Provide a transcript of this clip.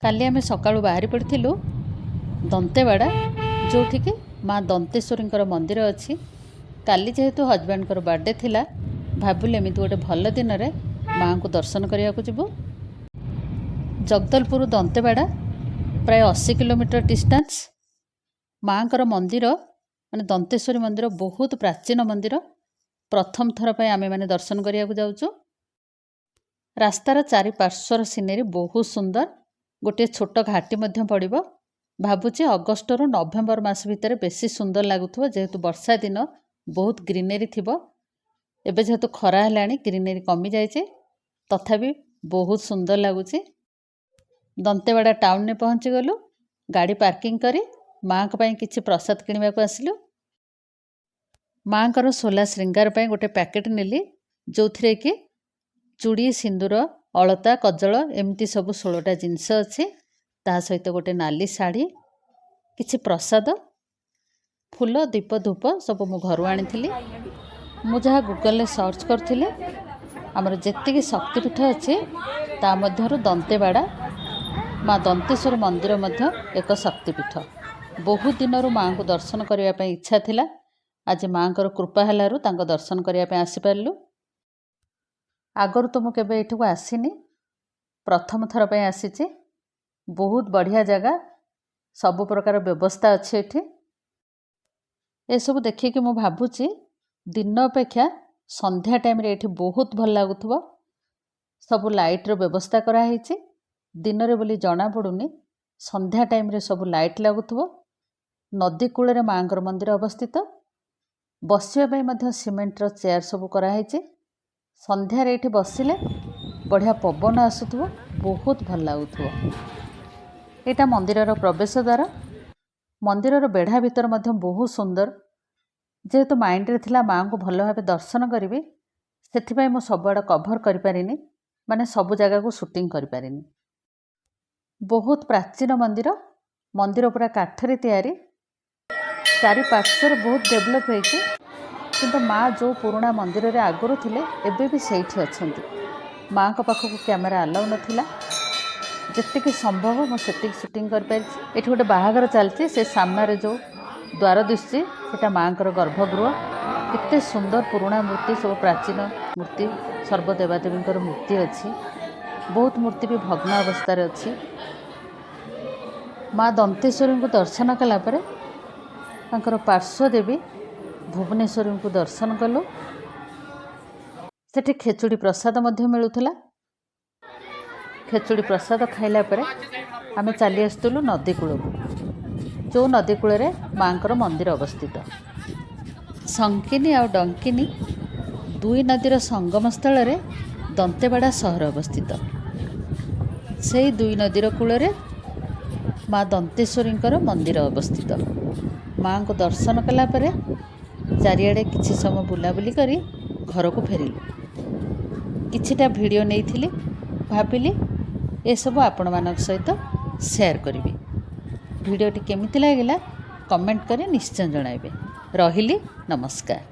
काली आमे सकाळू बाहरी पड़िथिलु दंतेवाड़ा जोठिकी माँ दंतेश्वरी मंदिर अच्छी। काली जेहेतु हजबैंड को बर्थडे थिला भाविलु एमती गोटे भल दिन में माँ को दर्शन करने को जीवु। जगदलपुर दंतेवाड़ा प्राय 80 किलोमीटर डिस्टेंस। माँ को मंदिर माने दंतेश्वरी मंदिर बहुत प्राचीन मंदिर। प्रथम थर पर आमे माने दर्शन करने को जाऊँ। रास्तार चारिपार्श्वर सीनेरी बहुत सुंदर। गोटे छोट घाटी मध्य पड़िबो। भावुची अगस्ट रु नवेम्बर मास भितर बेसी सुंदर लगुथबो जेहेतु वर्षा दिन बहुत ग्रीनरी थिबो। एबे जेहेतु खरा हेलाणी ग्रीनरी कमी जाइछे तथापि बहुत सुंदर लगुची। दंतेवाड़ा टाउन ने पहुँची गलु। गाड़ी पार्किंग करी माँ को पई किछि प्रसाद किनिबा को आसिलु। माँ कर सोला श्रृंगार पई गोटे पैकेट नेली जोथिरे कि चूड़ी सिंदूर अलता कजल एमती सब 16टा जिनस अच्छे। ता सहित गोटे नाली शाढ़ी किछि प्रसाद फूल दीप धूप सब मु घर आनी। मु जहाँ गूगल सर्च करथिले आमर जेतिकी शक्तिपीठ अच्छे ता मध्यरु दंतेवाड़ा माँ दंतेश्वरी मंदिर मध्य एक शक्तिपीठ। बहुत दिनरु माँ को दर्शन करने पे इच्छा थिला। आज माँ कर कृपा हेलारु तांको दर्शन करने पे आसी पारलु। आगरु तो मु केबे एठू आसीनी, प्रथम थर पे आसीची। बहुत बढ़िया जगह, सब प्रकार व्यवस्था अच्छे एठी। ए सब देखि कि मु भाबुची दिन अपेक्षा संध्या टाइम रे एठी बहुत भल लागुथबो। सब लाइट रो व्यवस्था करा हैची। दिन रे बोली जणा पडुनी, संध्या टाइम रे सब लाइट लागुथबो। नदी कूल रे मांकर मंदिर अवस्थित। बसिया पई मध्य सीमेंट रो चेयर सब करा हैची। संध्या रे एठी बसिले बढ़िया पवन आसुथबो, बहुत भल लागुथबो। एटा मंदिरर प्रवेश द्वार। मंदिरर बेढ़ा भीतर मध्य बहुत सुंदर। जेहेतु माइंड रे थिला माँ को भल भाव दर्शन करी से मु सबआड़ कभर कर पारिनी, माने सब जगह को शूटिंग कर पारिनी। बहुत प्राचीन मंदिर। मंदिर पूरा काठरे तैयारी। चारि पार्श्वर बहुत डेवलप होइछि। किंतु माँ जो पुराना मंदिर रे आगुरु थिले एबे भी सेठी अछंती। माँ को पाखक कैमेरा अलाउ नथिला। जेतिकी संभव मु सेटिक शूटिंग कर पारिछि। एठी गोटे बाहागर चलछि। से सामने रे जो द्वार दिसछि सेटा माँ कर गर्भगृह। केते सुंदर पुराना मूर्ति, सब प्राचीन मूर्ति, सर्वदेवादेवी मूर्ति अच्छी। बहुत मूर्ति भी भग्न अवस्था रे अच्छी। माँ दंतेश्वरी को दर्शन कला परे तांकर पार्श्व देवी भुवनेश्वरी को दर्शन कलु। सेठी खेचुड़ी प्रसाद मध्य मिलुथला। खेचुड़ी प्रसाद खाइला परे आमे चली आसतलु नदी कूल को, जो नदी कूल रे मांकर मंदिर अवस्थित। संकिनी और डंकिनी दुई नदीर संगम स्थल रे दंतेवाड़ा सहर अवस्थित। से दुई नदीर कूल रे माँ दंतेश्वरी मंदिर अवस्थित। माँ को दर्शन कला परे चारिआडे किछि समय बुलाबुली करी घर को फेरिलु। किछिटा वीडियो नेइथिली, भाबिली ए सब आपण मानक सहित शेयर करिवि। वीडियोटी केमिति लागिला कमेंट करी निश्चय जणाइबे। रहिली, नमस्कार।